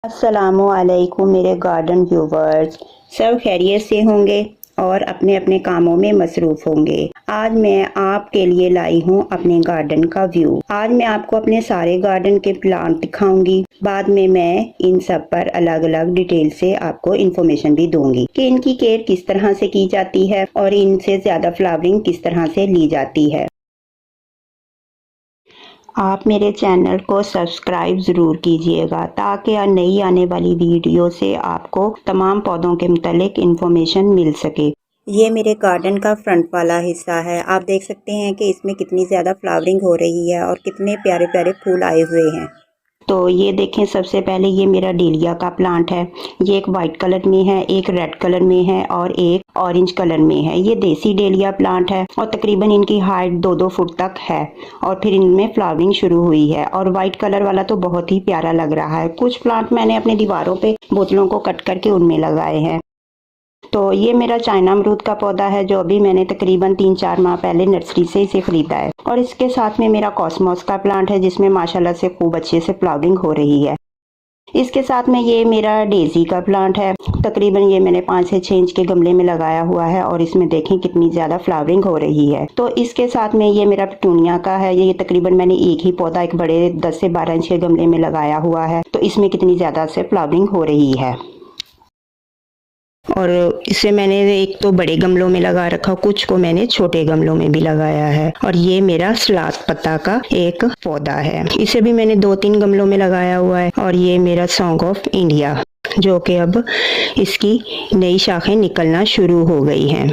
अस्सलामुअलैकुम मेरे garden viewers. सब खैरियत से होंगे और अपने अपने कामों में मसरूफ होंगे। आज मैं आपके लिए लाई हूँ अपने गार्डन का व्यू। आज मैं आपको अपने सारे गार्डन के प्लांट दिखाऊंगी। बाद में मैं इन सब पर अलग अलग डिटेल से आपको इन्फॉर्मेशन भी दूंगी कि इनकी केयर किस तरह से की जाती है और इनसे ज्यादा फ्लावरिंग किस तरह से ली जाती है। आप मेरे चैनल को सब्सक्राइब ज़रूर कीजिएगा ताकि नई आने वाली वीडियो से आपको तमाम पौधों के मुतालिक इन्फॉर्मेशन मिल सके। ये मेरे गार्डन का फ्रंट वाला हिस्सा है। आप देख सकते हैं कि इसमें कितनी ज़्यादा फ्लावरिंग हो रही है और कितने प्यारे प्यारे फूल आए हुए हैं। तो ये देखें, सबसे पहले ये मेरा डेलिया का प्लांट है। ये एक वाइट कलर में है, एक रेड कलर में है और एक ऑरेंज कलर में है। ये देसी डेलिया प्लांट है और तकरीबन इनकी हाइट 2-2 फुट तक है और फिर इनमें फ्लावरिंग शुरू हुई है। और वाइट कलर वाला तो बहुत ही प्यारा लग रहा है। कुछ प्लांट मैंने अपनी दीवारों पे बोतलों को कट करके उनमें लगाए हैं। तो ये मेरा चाइना अमरूद का पौधा है जो अभी मैंने तकरीबन 3-4 माह पहले नर्सरी से इसे खरीदा है। और इसके साथ में मेरा कॉस्मोस का प्लांट है जिसमें माशाल्लाह से खूब अच्छे से फ्लावरिंग हो रही है। इसके साथ में ये मेरा डेजी का प्लांट है। तकरीबन ये मैंने 5 से 6 इंच के गमले में लगाया हुआ है और इसमें देखें कितनी ज्यादा फ्लावरिंग हो रही है। तो इसके साथ में ये मेरा पिटूनिया का है। ये तकरीबन मैंने एक ही पौधा एक बड़े 10 से 12 इंच के गमले में लगाया हुआ है। तो इसमें कितनी ज्यादा से फ्लावरिंग हो रही है। और इसे मैंने एक तो बड़े गमलों में लगा रखा, कुछ को मैंने छोटे गमलों में भी लगाया है। और ये मेरा सलाद पत्ता का एक पौधा है। इसे भी मैंने 2-3 गमलों में लगाया हुआ है। और ये मेरा सॉन्ग ऑफ इंडिया जो कि अब इसकी नई शाखें निकलना शुरू हो गई हैं।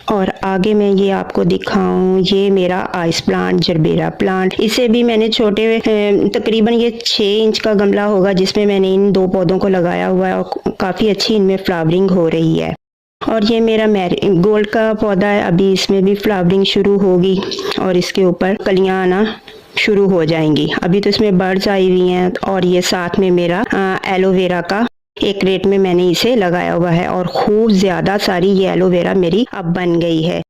और आगे मैं ये आपको दिखाऊं, ये मेरा आइस प्लांट, जरबेरा प्लांट। इसे भी मैंने छोटे तकरीबन ये 6 इंच का गमला होगा जिसमें मैंने इन 2 पौधों को लगाया हुआ है और काफ़ी अच्छी इनमें फ्लावरिंग हो रही है। और ये मेरा मैरीगोल्ड का पौधा है। अभी इसमें भी फ्लावरिंग शुरू होगी और इसके ऊपर कलियां आना शुरू हो जाएंगी। अभी तो इसमें बर्ड्स आई हुई हैं। और ये साथ में मेरा एलोवेरा का एक क्रेट में मैंने इसे लगाया हुआ है और खूब ज्यादा सारी ये एलोवेरा मेरी अब बन गई है।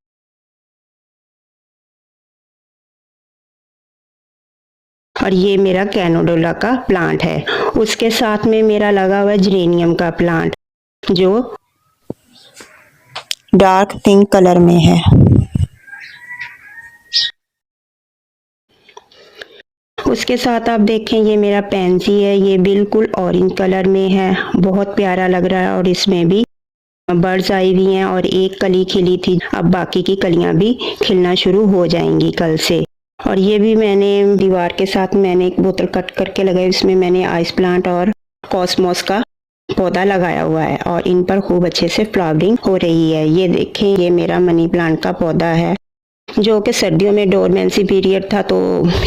और ये मेरा कैनोडोला का प्लांट है। उसके साथ में मेरा लगा हुआ है जेरेनियम का प्लांट जो डार्क पिंक कलर में है। उसके साथ आप देखें, ये मेरा पेंसी है। ये बिल्कुल ऑरेंज कलर में है, बहुत प्यारा लग रहा है। और इसमें भी बर्ड्स आई हुई हैं और एक कली खिली थी। अब बाकी की कलियां भी खिलना शुरू हो जाएंगी कल से। और ये भी मैंने दीवार के साथ मैंने एक बोतल कट करके लगाई, इसमें मैंने आइस प्लांट और कॉस्मोस का पौधा लगाया हुआ है और इन पर खूब अच्छे से फ्लावरिंग हो रही है। ये देखें, ये मेरा मनी प्लांट का पौधा है जो कि सर्दियों में डोरमेंसी पीरियड था तो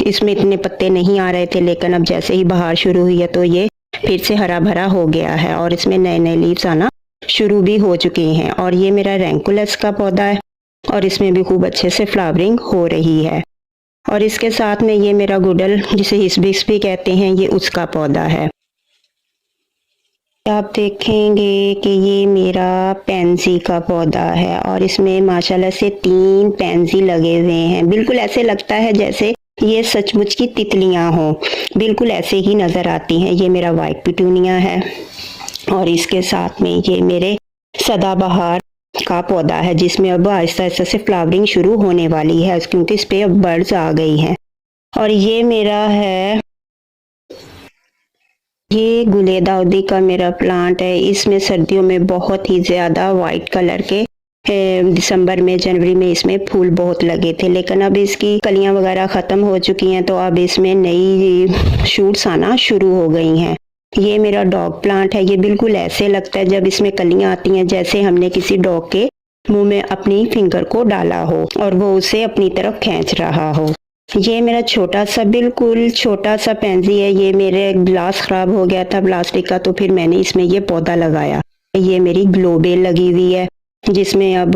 इसमें इतने पत्ते नहीं आ रहे थे, लेकिन अब जैसे ही बहार शुरू हुई है तो ये फिर से हरा भरा हो गया है और इसमें नए नए लीव्स आना शुरू भी हो चुके हैं। और ये मेरा रैंकुलस का पौधा है और इसमें भी खूब अच्छे से फ्लावरिंग हो रही है। और इसके साथ में ये मेरा गुडल, जिसे हिस्बिक्स भी कहते हैं, ये उसका पौधा है। आप देखेंगे कि ये मेरा पेंसी का पौधा है और इसमें माशाल्लाह से 3 पेंसी लगे हुए हैं। बिल्कुल ऐसे लगता है जैसे ये सचमुच की तितलियां हों, बिल्कुल ऐसे ही नजर आती हैं। ये मेरा वाइट पिटूनिया है और इसके साथ में ये मेरे सदाबहार का पौधा है जिसमें अब आहिस्ता आहिस्ता से फ्लावरिंग शुरू होने वाली है क्योंकि इस पे अब बर्ड्स आ गई हैं। और ये मेरा है, ये गुलेदाउदी का मेरा प्लांट है। इसमें सर्दियों में बहुत ही ज़्यादा वाइट कलर के दिसंबर में जनवरी में इसमें फूल बहुत लगे थे, लेकिन अब इसकी कलियां वगैरह ख़त्म हो चुकी हैं तो अब इसमें नई शूट्स आना शुरू हो गई हैं। ये मेरा डॉग प्लांट है। ये बिल्कुल ऐसे लगता है जब इसमें कलियां आती हैं जैसे हमने किसी डॉग के मुंह में अपनी फिंगर को डाला हो और वो उसे अपनी तरफ खींच रहा हो। ये मेरा छोटा सा, बिल्कुल छोटा सा पेंसी है। ये मेरे ग्लास खराब हो गया था प्लास्टिक का तो फिर मैंने इसमें ये पौधा लगाया। ये मेरी ग्लोबेल लगी हुई है जिसमें अब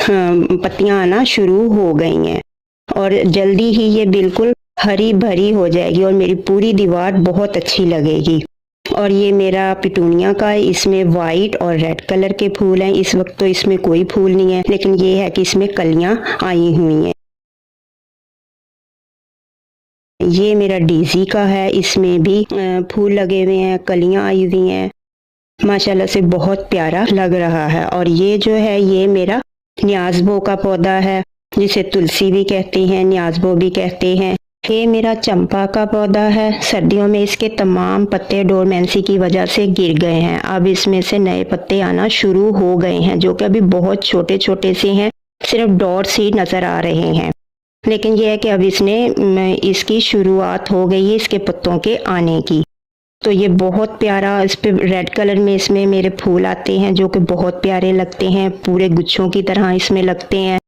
पत्तियां आना शुरू हो गई हैं और जल्दी ही ये बिल्कुल हरी भरी हो जाएगी और मेरी पूरी दीवार बहुत अच्छी लगेगी। और ये मेरा पिटूनिया का है। इसमें वाइट और रेड कलर के फूल हैं। इस वक्त तो इसमें कोई फूल नहीं है, लेकिन ये है कि इसमें कलियां आई हुई हैं। ये मेरा डेज़ी का है, इसमें भी फूल लगे हुए हैं, कलियां आई हुई हैं, माशाल्लाह से बहुत प्यारा लग रहा है। और ये जो है ये मेरा न्याज़बो का पौधा है, जिसे तुलसी भी कहते हैं, न्याज़बो भी कहते हैं। ये मेरा चंपा का पौधा है। सर्दियों में इसके तमाम पत्ते डोरमेंसी की वजह से गिर गए हैं, अब इसमें से नए पत्ते आना शुरू हो गए हैं, जो कि अभी बहुत छोटे छोटे से हैं, सिर्फ डॉट्स ही नज़र आ रहे हैं। लेकिन यह है कि अब इसकी शुरुआत हो गई है इसके पत्तों के आने की। तो ये बहुत प्यारा, इस पे रेड कलर में इसमें मेरे फूल आते हैं, जो कि बहुत प्यारे लगते हैं, पूरे गुच्छों की तरह इसमें लगते हैं।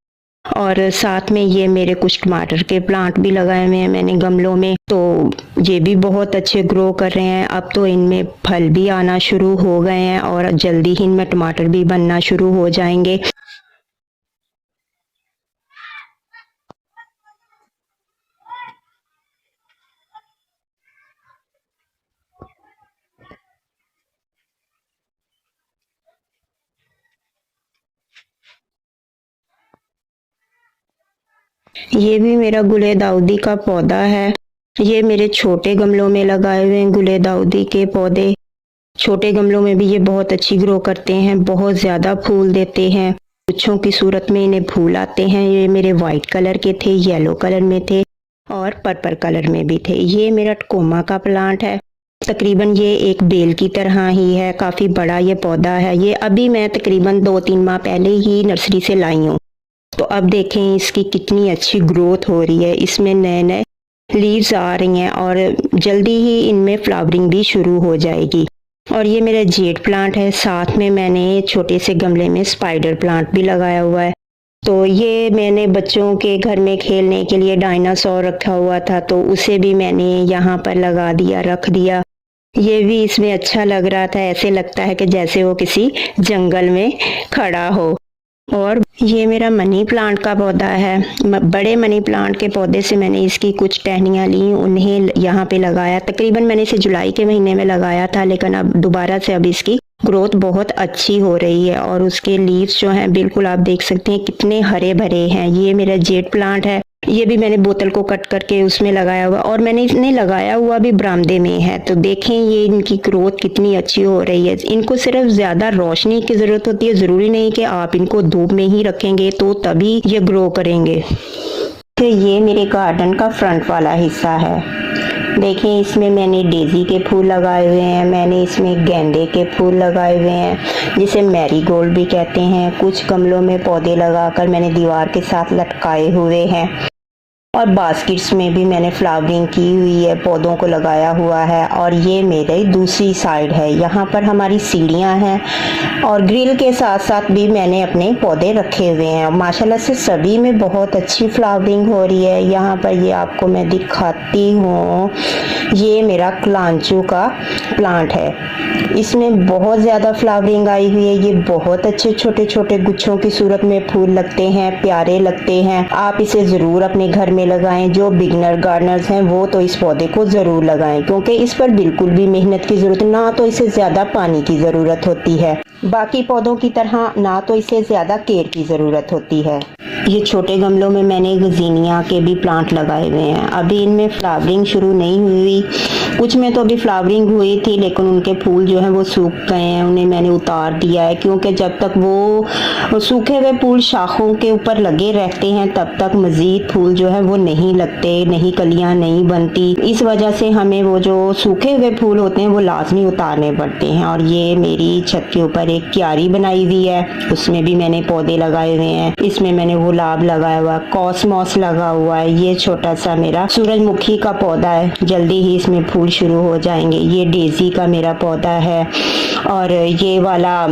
और साथ में ये मेरे कुछ टमाटर के प्लांट भी लगाए हुए हैं मैंने गमलों में, तो ये भी बहुत अच्छे ग्रो कर रहे हैं। अब तो इनमें फल भी आना शुरू हो गए हैं और जल्दी ही इनमें टमाटर भी बनना शुरू हो जाएंगे। ये भी मेरा गुले दाऊदी का पौधा है। ये मेरे छोटे गमलों में लगाए हुए हैं गुले दाऊदी के पौधे। छोटे गमलों में भी ये बहुत अच्छी ग्रो करते हैं, बहुत ज़्यादा फूल देते हैं, गुच्छों की सूरत में इन्हें फूल आते हैं। ये मेरे वाइट कलर के थे, येलो कलर में थे और पर्पल कलर में भी थे। ये मेरा टकोमा का प्लांट है, तकरीबन ये एक बेल की तरह ही है, काफ़ी बड़ा ये पौधा है। ये अभी मैं तकरीबन 2-3 माह पहले ही नर्सरी से लाई हूँ। तो अब देखें इसकी कितनी अच्छी ग्रोथ हो रही है, इसमें नए नए लीव्स आ रही हैं और जल्दी ही इनमें फ्लावरिंग भी शुरू हो जाएगी। और ये मेरा जेड प्लांट है, साथ में मैंने छोटे से गमले में स्पाइडर प्लांट भी लगाया हुआ है। तो ये मैंने बच्चों के घर में खेलने के लिए डायनासोर रखा हुआ था, तो उसे भी मैंने यहाँ पर लगा दिया, रख दिया। ये भी इसमें अच्छा लग रहा था, ऐसे लगता है कि जैसे वो किसी जंगल में खड़ा हो। और ये मेरा मनी प्लांट का पौधा है। बड़े मनी प्लांट के पौधे से मैंने इसकी कुछ टहनियाँ ली, उन्हें यहाँ पे लगाया। तकरीबन मैंने इसे जुलाई के महीने में लगाया था, लेकिन अब दोबारा से अब इसकी ग्रोथ बहुत अच्छी हो रही है और उसके लीव्स जो हैं बिल्कुल आप देख सकते हैं कितने हरे भरे हैं। ये मेरा जेड प्लांट है, ये भी मैंने बोतल को कट करके उसमें लगाया हुआ और मैंने इन्हें लगाया हुआ भी बरामदे में है। तो देखें ये इनकी ग्रोथ कितनी अच्छी हो रही है। इनको सिर्फ ज़्यादा रोशनी की ज़रूरत होती है, ज़रूरी नहीं कि आप इनको धूप में ही रखेंगे तो तभी ये ग्रो करेंगे। तो ये मेरे गार्डन का फ्रंट वाला हिस्सा है। देखिए इसमें मैंने डेज़ी के फूल लगाए हुए हैं, मैंने इसमें गेंदे के फूल लगाए हुए हैं, जिसे मैरीगोल्ड भी कहते हैं। कुछ गमलों में पौधे लगाकर मैंने दीवार के साथ लटकाए हुए हैं और बास्केट्स में भी मैंने फ्लावरिंग की हुई है, पौधों को लगाया हुआ है। और ये मेरे दूसरी साइड है, यहाँ पर हमारी सीढ़ियाँ हैं और ग्रिल के साथ साथ भी मैंने अपने पौधे रखे हुए हैं। माशाल्लाह से सभी में बहुत अच्छी फ्लावरिंग हो रही है। यहाँ पर ये आपको मैं दिखाती हूँ, ये मेरा क्लांचू का प्लांट है, इसमें बहुत ज़्यादा फ्लावरिंग आई हुई है। ये बहुत अच्छे छोटे छोटे गुच्छों की सूरत में फूल लगते हैं, प्यारे लगते हैं। आप इसे ज़रूर अपने घर में लगाएं। जो बिगनर गार्डनर्स हैं वो तो इस पौधे को ज़रूर लगाएं, क्योंकि इस पर बिल्कुल भी मेहनत की ज़रूरत ना, तो इसे ज़्यादा पानी की ज़रूरत होती है, बाकी पौधों की तरह ना तो इसे ज़्यादा केयर की ज़रूरत होती है। ये छोटे गमलों में मैंने गजीनिया के भी प्लांट लगाए हुए हैं। अभी इनमें फ्लावरिंग शुरू नहीं हुई, कुछ में तो अभी फ्लावरिंग हुई थी, लेकिन उनके फूल जो हैं वो सूख गए हैं, उन्हें मैंने उतार दिया है, क्योंकि जब तक वो सूखे हुए फूल शाखों के ऊपर लगे रहते हैं तब तक मज़ीद फूल जो है वो नहीं लगते, नहीं कलियां नहीं बनती। इस वजह से हमें वो जो सूखे हुए फूल होते हैं वो लाजमी उतारने पड़ते हैं। और ये मेरी छत के ऊपर एक क्यारी बनाई हुई है, उसमें भी मैंने पौधे लगाए हुए हैं। इसमें मैंने गुलाब लगाया हुआ, कॉस्मोस लगा हुआ है। ये छोटा सा मेरा सूरजमुखी का पौधा है, जल्दी ही इसमें फूल शुरू हो जाएंगे। ये डेज़ी का मेरा पौधा है और ये वाला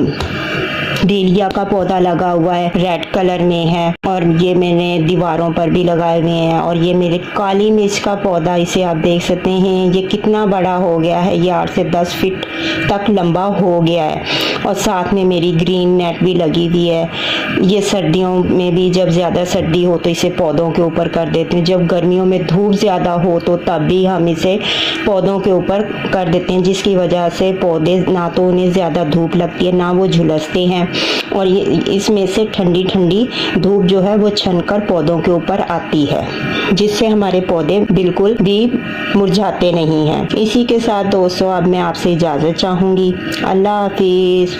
डेलिया का पौधा लगा हुआ है, रेड कलर में है और ये मैंने दीवारों पर भी लगाए हुए हैं। और ये मेरे काली मिर्च का पौधा, इसे आप देख सकते हैं ये कितना बड़ा हो गया है, ये 8 से 10 फीट तक लंबा हो गया है। और साथ में मेरी ग्रीन नेट भी लगी हुई है। ये सर्दियों में भी जब ज़्यादा सर्दी हो तो इसे पौधों के ऊपर कर देती हूँ। जब गर्मियों में धूप ज़्यादा हो तो तब भी हम इसे पौधों के ऊपर कर देते हैं, जिसकी वजह से पौधे ना तो उन्हें ज़्यादा धूप लगती है, ना वो झुलसते हैं, और ये इसमें से ठंडी ठंडी धूप जो है वो छनकर पौधों के ऊपर आती है, जिससे हमारे पौधे बिल्कुल भी मुरझाते नहीं हैं। इसी के साथ दोस्तों अब मैं आपसे इजाज़त चाहूँगी। अल्लाह हाफिज़।